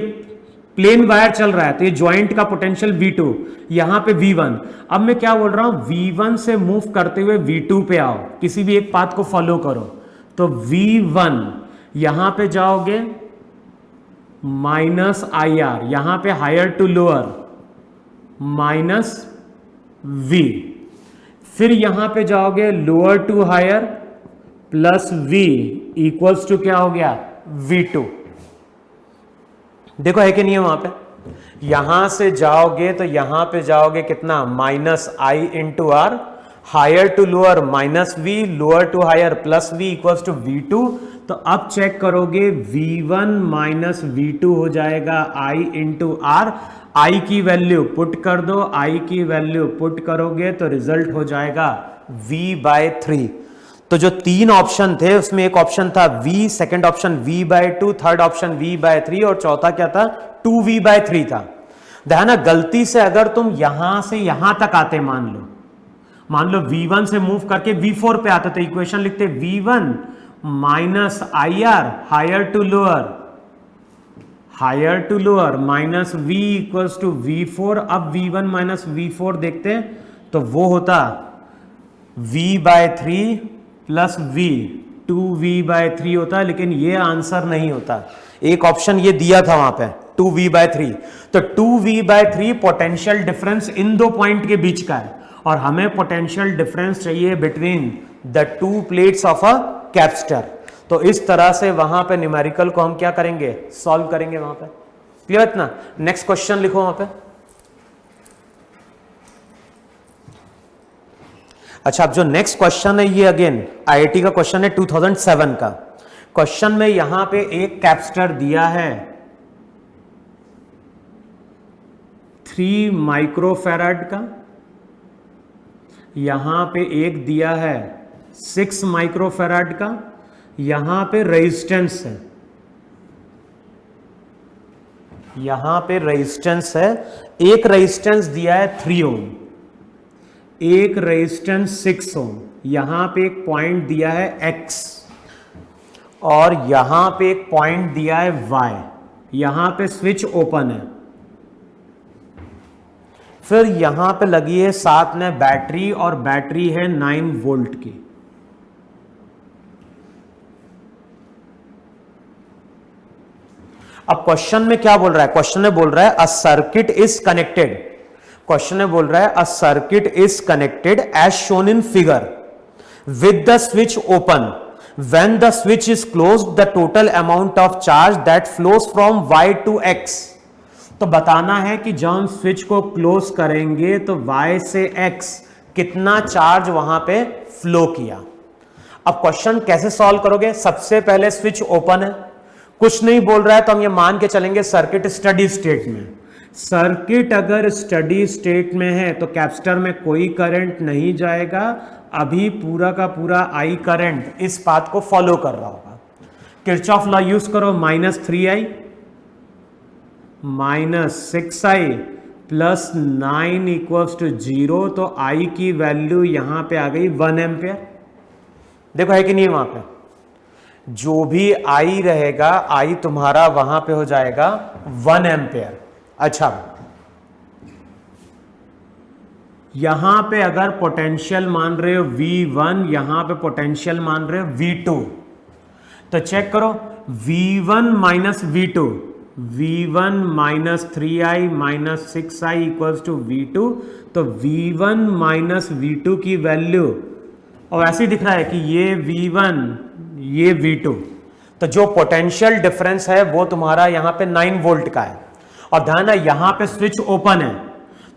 प्लेन वायर चल रहा है, तो ये ज्वाइंट का पोटेंशियल V2, यहां पे V1। अब मैं क्या बोल रहा हूं, V1 से मूव करते हुए V2 पे आओ, किसी भी एक पाथ को फॉलो करो। तो V1 यहां पे जाओगे माइनस IR, यहां पे higher to lower minus V, फिर यहां पे जाओगे lower to higher plus V equals to क्या हो गया, V2। देखो है कि नहीं है वहां पे, यहां से जाओगे तो यहां पे जाओगे कितना, minus I into R, higher to lower minus V, lower to higher plus V equals to V2। तो अब चेक करोगे V1 माइनस V2 हो जाएगा I इंटू R, I की वैल्यू पुट कर दो, I की वैल्यू पुट करोगे तो रिजल्ट हो जाएगा V/3। तो जो तीन ऑप्शन थे उसमें एक ऑप्शन था V, second option V/2, third option V/3, और चौथा क्या था, 2V/3 था। ध्यान, गलती से अगर तुम यहां से यहां तक आते, मान लो V1 से मूव करके V4 पे आते, तो इक्वेशन लिखते V1 minus IR higher to lower minus V equals to V4। अब V1 माइनस V4 देखते तो वो होता V/3 प्लस V, 2V/3 होता, लेकिन ये आंसर नहीं होता। एक ऑप्शन ये दिया था वहां पे 2V/3, तो 2V/3 पोटेंशियल डिफरेंस इन दो पॉइंट के बीच का है, और हमें पोटेंशियल डिफरेंस चाहिए between the two plates of a capacitor. तो इस तरह से वहां पे न्यूमेरिकल को हम क्या करेंगे, सॉल्व करेंगे वहां पे। क्लियर है ना। नेक्स्ट क्वेश्चन लिखो वहां पे। अच्छा, अब जो नेक्स्ट क्वेश्चन है ये अगेन आईआईटी का क्वेश्चन है 2007 का। क्वेश्चन में यहां पे एक कैपेसिटर दिया है 3 माइक्रोफैराड का, यहां पे एक दिया है 6 माइक्रोफैराड का, यहां पे रेजिस्टेंस है, यहां पे रेजिस्टेंस है, एक रेजिस्टेंस दिया है 3 ओम, एक रेजिस्टेंस 6 ओम, यहां पे एक पॉइंट दिया है x और यहां पे एक पॉइंट दिया है y, यहां पे स्विच ओपन है। फिर यहां पे लगी है साथ में बैटरी और बैटरी है 9 वोल्ट की। अब क्वेश्चन में क्या बोल रहा है? क्वेश्चन में बोल रहा है a circuit is connected, question में बोल रहा है a circuit is connected as shown in figure with the switch open, when the switch is closed the total amount of charge that flows from y to x। तो बताना है कि जब हम स्विच को क्लोज करेंगे तो y से x कितना चार्ज वहां पे फ्लो किया। अब क्वेश्चन कैसे सॉल्व करोगे? सबसे पहले स्विच ओपन है, कुछ नहीं बोल रहा है, तो हम ये मान के चलेंगे सर्किट स्टडी स्टेट में। सर्किट अगर स्टडी स्टेट में है तो कैपेसिटर में कोई करंट नहीं जाएगा, अभी पूरा का पूरा आई करंट इस पाथ को फॉलो कर रहा होगा। किरचॉफ लॉ यूज करो, -3i -6i plus 9 equals to 0, तो आई की वैल्यू यहां पे आ गई 1 एम्पियर। देखो है कि नहीं? वहां पे जो भी आई रहेगा, आई तुम्हारा वहां पे हो जाएगा 1 एम्पियर। अच्छा, यहां पे अगर पोटेंशियल मान रहे हो V1, यहां पे पोटेंशियल मान रहे हो V2, तो चेक करो V1 minus V2, V1 minus 3i minus 6i equals to V2, तो V1 माइनस V2 की वैल्यू, और ऐसे ही दिख रहा है कि ये V1 ये V2, तो जो पोटेंशियल डिफरेंस है वो तुम्हारा यहां पे 9 वोल्ट का है। और ध्यान है यहां पे स्विच ओपन है,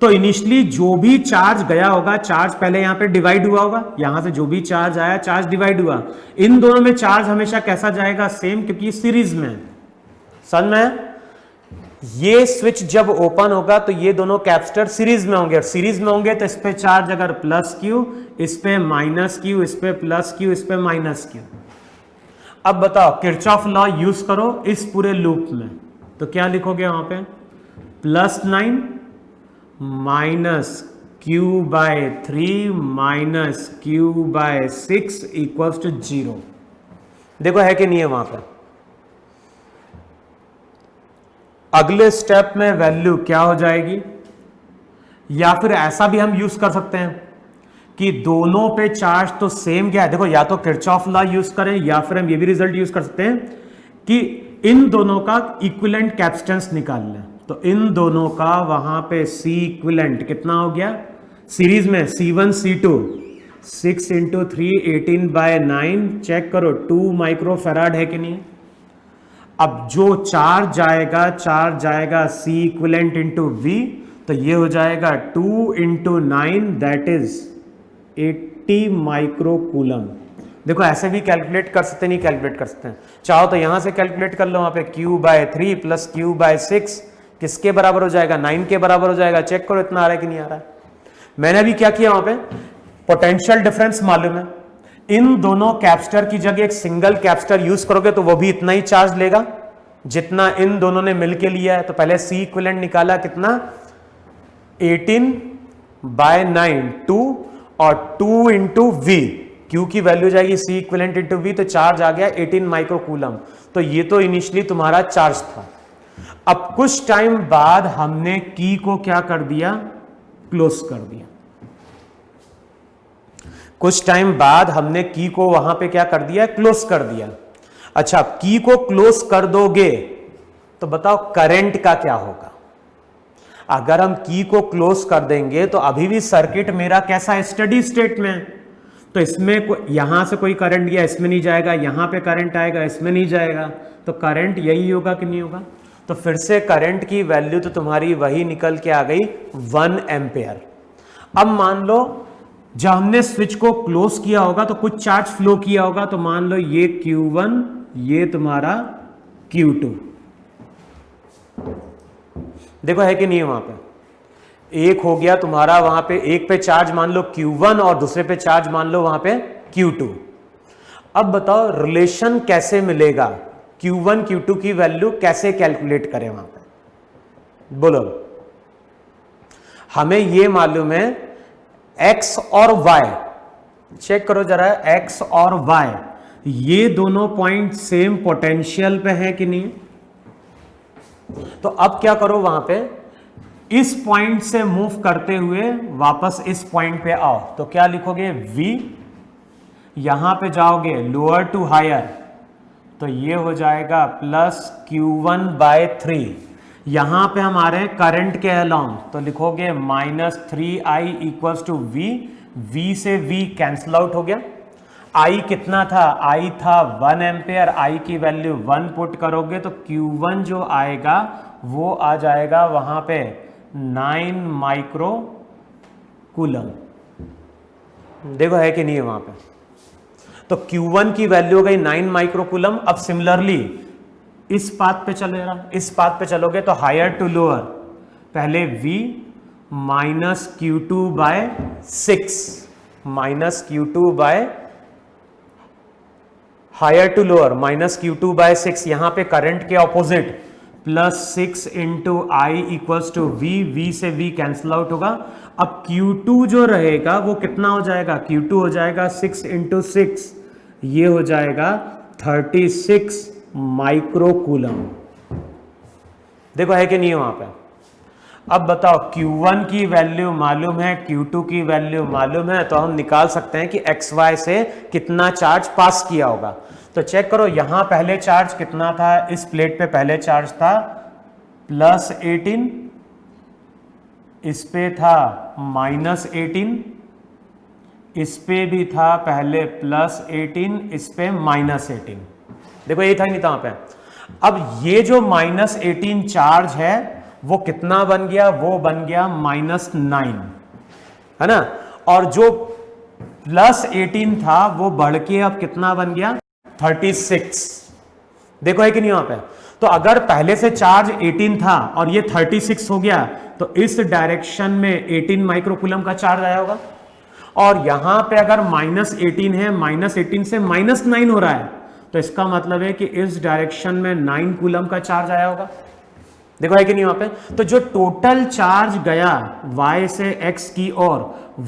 तो इनिशियली जो भी चार्ज गया होगा, चार्ज पहले यहां पे डिवाइड हुआ होगा, यहां से जो भी चार्ज आया चार्ज डिवाइड हुआ। इन दोनों में चार्ज हमेशा कैसा जाएगा? सेम, क्योंकि सीरीज में। समझ में? ये स्विच जब ओपन होगा तो ये दोनों कैपेसिटर सीरीज में होंगे, और सीरीज में होंगे तो इस पे चार्ज अगर प्लस क्यू, इस पे माइनस क्यू, इस पे प्लस क्यू, इस पे माइनस क्यू। अब बताओ किरचॉफ लॉ यूज करो इस पूरे लूप में, तो क्या लिखोगे वहां पे? +9 minus Q by 3 minus Q by 6 equals to 0। देखो है कि नहीं है वहां पर? अगले स्टेप में वैल्यू क्या हो जाएगी? या फिर ऐसा भी हम यूज कर सकते हैं कि दोनों पे चार्ज तो सेम क्या है। देखो या तो किरचॉफ लॉ यूज करें, या फिर हम ये भी रिजल्ट यूज कर सकते हैं कि इन दोनों का इक्विवेलेंट कैपेसिटेंस निकाल लें। तो इन दोनों का वहां पे C इक्विवेलेंट कितना हो गया सीरीज में? C1 C2 6 × 3 18/9। चेक करो 2 माइक्रोफैराड है कि नहीं? अब जो चार्ज जाएगा C इक्विवेलेंट इंटू V, तो ये हो जाएगा 2 × 9 दैट इज 80 माइक्रोकूलम। देखो ऐसे भी कैलकुलेट कर सकते, नहीं कैलकुलेट कर सकते हैं, चाहो तो यहां से कैलकुलेट कर लो। वहां पे Q/3 प्लस Q/6 किसके बराबर हो जाएगा? 9 के बराबर हो जाएगा। चेक करो इतना आ रहा है कि नहीं आ रहा है। मैंने अभी क्या किया, वहां पे पोटेंशियल डिफरेंस मालूम है, इन दोनों कैपेसिटर की जगह एक सिंगल कैपेसिटर यूज करोगे तो वो भी इतना ही चार्ज लेगा जितना इन दोनों ने मिलके लिया है। तो पहले C इक्विवेलेंट निकाला कितना? 18/9 2 और 2 × V, Q की वैल्यू जाएगी C इक्विवेलेंट इंटू V, तो चार्ज आ गया 18 माइक्रोकूलम। तो ये तो इनिशियली तुम्हारा चार्ज था। अब कुछ टाइम बाद हमने की को क्या कर दिया? क्लोज कर दिया। कुछ टाइम बाद हमने की को वहां पे क्या कर दिया? क्लोज कर दिया। अच्छा, की को क्लोज कर दोगे तो बताओ करंट का क्या होगा? अगर हम की को क्लोज कर देंगे तो अभी भी सर्किट मेरा कैसा है? स्टडी स्टेट में। तो इसमें यहां से कोई करंट गया, इसमें नहीं जाएगा, यहां पे करंट आएगा, इसमें नहीं जाएगा, तो करंट यही होगा कि नहीं होगा? तो फिर से करंट की वैल्यू तो तुम्हारी वही निकल के आ गई 1 एम्पियर। अब मान लो जब हमने स्विच को क्लोज किया होगा तो कुछ चार्ज फ्लो किया होगा, तो मान लो ये Q1, ये तुम्हारा Q2। देखो है कि नहीं है वहां पे? एक हो गया तुम्हारा वहां पे, एक पे चार्ज मान लो Q1 और दूसरे पे चार्ज मान लो वहां पे Q2। अब बताओ रिलेशन कैसे मिलेगा, Q1 Q2 की वैल्यू कैसे कैलकुलेट करें वहां पे, बोलो। हमें ये मालूम है x और y, चेक करो जरा, x और y ये दोनों पॉइंट सेम पोटेंशियल पे है कि नहीं। तो अब क्या करो, वहां पे इस पॉइंट से मूव करते हुए वापस इस पॉइंट पे आओ, तो क्या लिखोगे, v, यहां पे जाओगे लोअर टू हायर, तो ये हो जाएगा प्लस Q1/3। यहां पे हमारे करंट के अलोंग, तो लिखोगे -3i equals to v, v से v कैंसिल आउट हो गया। I कितना था, I था 1 एम्पेयर, I की वैल्यू 1 पुट करोगे तो Q1 जो आएगा वो आ जाएगा वहां पे 9 माइक्रो कूलम। देखो है कि नहीं है वहां पे, तो Q1 की वैल्यू हो गई 9 माइक्रो कूलम। अब सिमिलरली इस पाथ पे चले रहा, इस पाथ पे चलोगे तो हायर टू लोअर, पहले V minus Q2/6, minus Q2 higher to lower minus Q2/6, यहां पे करंट के opposite +6 into I equals to V, V से V कैंसिल आउट होगा। अब Q2 जो रहेगा वो कितना हो जाएगा, Q2 हो जाएगा 6 इंटू 6, ये हो जाएगा 36 माइक्रो कूलम। देखो है कि नहीं है वहां पे। अब बताओ Q1 की वैल्यू मालूम है, Q2 की वैल्यू मालूम है, तो हम निकाल सकते हैं कि XY से कितना चार्ज पास किया होगा। तो चेक करो, यहां पहले चार्ज कितना था, इस प्लेट पे पहले चार्ज था +18, इस पे था -18, इस पे भी था पहले +18, इस पे -18। देखो ये था ही नहीं था वहां पे। अब ये जो -18 चार्ज है वो कितना बन गया, वो बन गया -9, है ना। और जो +18 था वो बढ़ के अब कितना बन गया 36। देखो है कि नहीं वहां पे। तो अगर पहले से चार्ज 18 था और ये 36 हो गया तो इस डायरेक्शन में 18 माइक्रोकूलम का चार्ज आया होगा। और यहां पे अगर -18 है, -18 से -9 हो रहा है, तो इसका मतलब है कि इस डायरेक्शन में 9 कूलम का चार्ज आया होगा। देखो है कि नहीं वहां पे। तो जो टोटल चार्ज गया y से x की ओर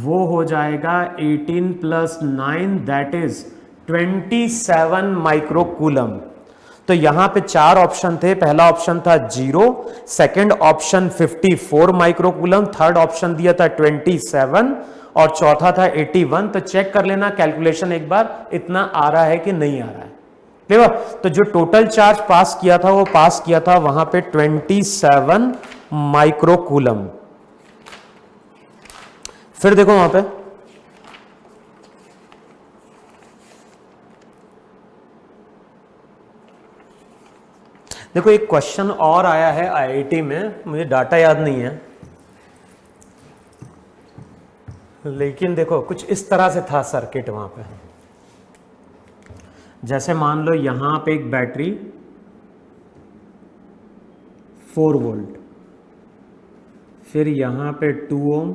वो हो जाएगा 18 + 9 दैट इज 27 माइक्रो कूलम। तो यहां पे 4 ऑप्शन थे, पहला ऑप्शन था 0, second option 54 micro coulomb, third option दिया था 27 और चौथा था 81। तो चेक कर लेना कैलकुलेशन एक बार, इतना आ रहा है कि नहीं आ रहा है। देखो तो जो टोटल चार्ज पास किया था वो पास किया था वहां पे 27 माइक्रो कूलम। फिर देखो वहां पे देखो एक क्वेश्चन और आया है आईआईटी में, मुझे डाटा याद नहीं है, लेकिन देखो कुछ इस तरह से था सर्किट वहां पे। जैसे मान लो यहां पे एक बैटरी 4 वोल्ट, फिर यहां पे 2 ओम,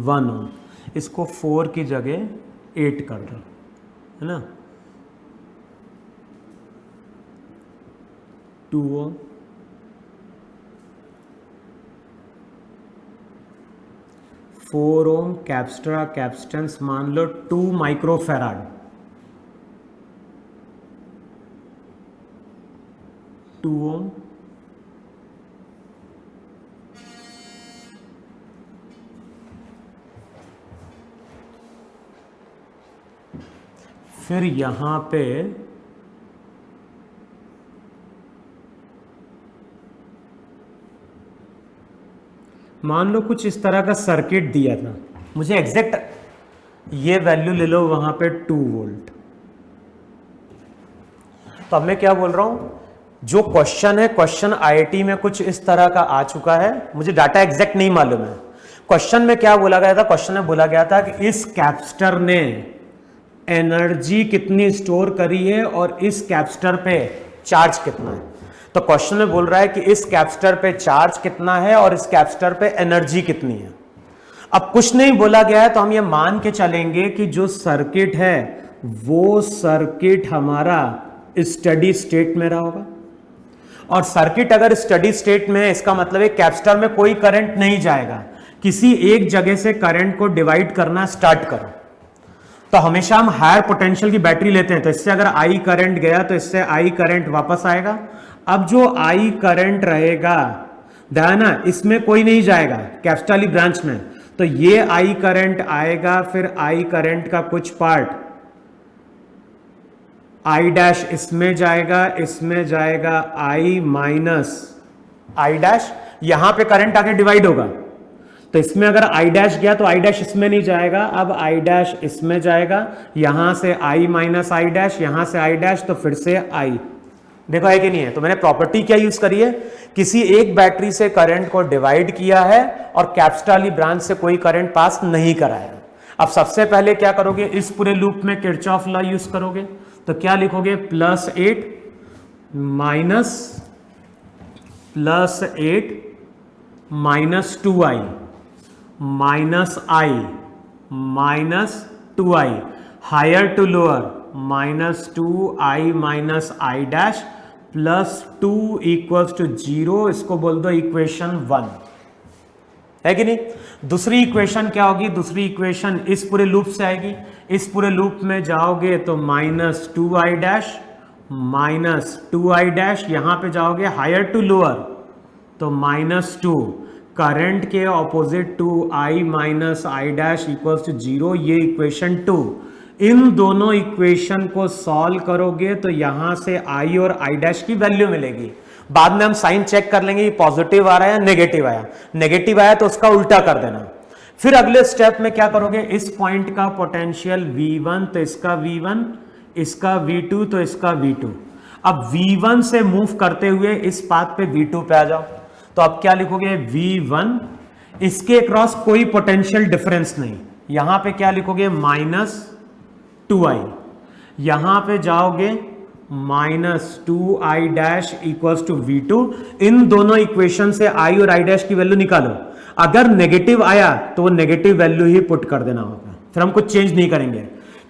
1 ओम, इसको 4 की जगह 8 कर दो, है ना। 2 ओम, 4 ओम कैप्स्ट्रा कैपेसिटेंस मान लो 2 माइक्रोफैराड, 2 ओम, फिर यहां पे मान लो कुछ इस तरह का सर्किट दिया था, मुझे एग्जैक्ट ये वैल्यू ले लो वहां पे 2 वोल्ट। तो अब मैं क्या बोल रहा हूं, जो क्वेश्चन है, क्वेश्चन आईआईटी में कुछ इस तरह का आ चुका है, मुझे डाटा एग्जैक्ट नहीं मालूम है। क्वेश्चन में क्या बोला गया था, क्वेश्चन में बोला गया था कि इस कैपेसिटर ने एनर्जी कितनी स्टोर करी है और इस कैपेसिटर पे चार्ज कितना है। तो क्वेश्चन में बोल रहा है कि इस कैपेसिटर पे चार्ज कितना है और इस कैपेसिटर पे एनर्जी कितनी है। अब कुछ नहीं बोला गया है तो हम ये मान के चलेंगे कि जो सर्किट है वो सर्किट हमारा स्टडी स्टेट में रहा होगा। और सर्किट अगर स्टडी स्टेट में है इसका मतलब है कैपेसिटर में कोई करंट नहीं जाएगा। किसी एक जगह से करंट को डिवाइड करना स्टार्ट करो तो हमेशा हम हायर पोटेंशियल की बैटरी लेते हैं, तो इससे अगर आई करंट गया तो इससे आई करंट वापस आएगा। अब जो आई करंट रहेगा ध्यान ना, इसमें कोई नहीं जाएगा कैपेसिटर वाली ब्रांच में, तो ये आई करंट आएगा, फिर आई करंट का कुछ पार्ट आई डैश इसमें जाएगा आई माइनस आई डैश, यहां पे करंट आके डिवाइड होगा तो इसमें अगर आई डैश गया तो आई डैश इसमें नहीं जाएगा, अब आई डैश इसमें जाएगा, यहां से आई माइनस आई डैश, यहां से आई डैश, तो फिर से आई। देखो है कि नहीं है? तो मैंने प्रॉपर्टी क्या यूज करी है, किसी एक बैटरी से करंट को डिवाइड किया है और कैपेसिटर वाली ब्रांच से कोई करंट पास नहीं कराया। अब सबसे पहले क्या करोगे, इस पूरे लूप में किरचॉफ लॉ यूज करोगे, तो क्या लिखोगे, +8 minus 2i -2i higher to lower -2i minus I dash +2 = 0, इसको बोल दो इक्वेशन 1, है कि नहीं। दूसरी इक्वेशन क्या होगी, दूसरी इक्वेशन इस पूरे लूप से आएगी, इस पूरे लूप में जाओगे तो -2i डैश, यहां पे जाओगे हायर टू लोअर तो -2, करंट के opposite 2i minus I dash = 0, ये इक्वेशन 2। इन दोनों इक्वेशन को सॉल्व करोगे तो यहां से i और i डैश की वैल्यू मिलेगी। बाद में हम साइन चेक कर लेंगे पॉजिटिव आ रहा है या नेगेटिव आया, नेगेटिव आया तो उसका उल्टा कर देना। फिर अगले स्टेप में क्या करोगे, इस पॉइंट का पोटेंशियल V1 तो इसका V1, इसका V2 तो इसका V2। अब V1 से मूव करते हुए इस पाथ पे V2 पे आ जाओ, तो अब क्या लिखोगे, V1, इसके क्रॉस कोई पोटेंशियल डिफरेंस नहीं, यहां पे क्या लिखोगे -2i, यहां पे जाओगे -2i डैश = V2। इन दोनों इक्वेशन से i और i डैश की वैल्यू निकालो, अगर नेगेटिव आया तो वो नेगेटिव वैल्यू ही पुट कर देना होगा, फिर हम कुछ चेंज नहीं करेंगे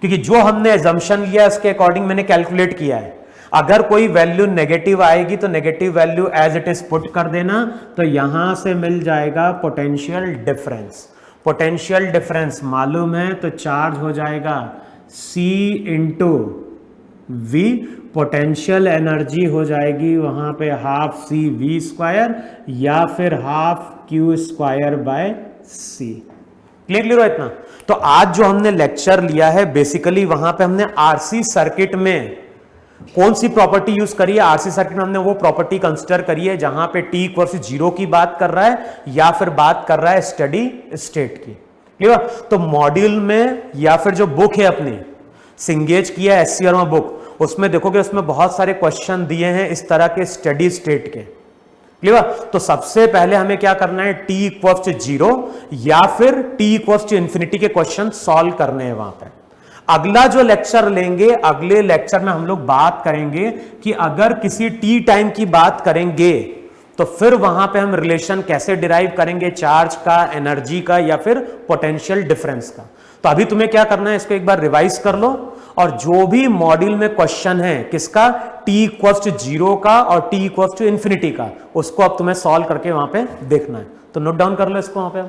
क्योंकि जो हमने एजम्पशन लिया उसके अकॉर्डिंग मैंने कैलकुलेट किया है। अगर कोई वैल्यू नेगेटिव आएगी तो negative value as it is put कर देना, तो यहां से मिल जाएगा पोटेंशियल डिफरेंस। पोटेंशियल डिफरेंस मालूम है तो चार्ज हो जाएगा C × V, पोटेंशियल एनर्जी हो जाएगी वहां पे ½CV² या फिर ½Q²/C। क्लियर हो इतना। तो आज जो हमने लेक्चर लिया है बेसिकली वहां पे हमने आरसी सर्किट में कौन सी प्रॉपर्टी यूज करी है, आरसी सर्किट में हमने वो प्रॉपर्टी कंसीडर करी है जहां पे t = 0 की बात कर रहा है या फिर बात कर रहा है स्टडी स्टेट की। क्लियर। तो मॉड्यूल में या फिर जो बुक है अपनी सिंगेज की है SC वर्मा बुक, उसमें देखोगे उसमें बहुत सारे क्वेश्चन दिए हैं इस तरह के स्टडी स्टेट के। क्लियर। तो सबसे पहले हमें क्या करना है, t = 0 या फिर t = ∞ के क्वेश्चन सॉल्व करने हैं वहां पे। अगला जो लेक्चर लेंगे, अगले लेक्चर में हम लोग बात करेंगे कि अगर किसी t टाइम की बात करेंगे तो फिर वहां पे हम रिलेशन कैसे डिराइव करेंगे, चार्ज का, एनर्जी का या फिर पोटेंशियल डिफरेंस का। तो अभी तुम्हें क्या करना है, इसको एक बार रिवाइज कर लो और जो भी मॉड्यूल में क्वेश्चन है किसका, t = 0 का और t = ∞ का, उसको अब तुम्हें सॉल्व करके वहां पे देखना है। तो नोट डाउन कर लो इसको वहां पे।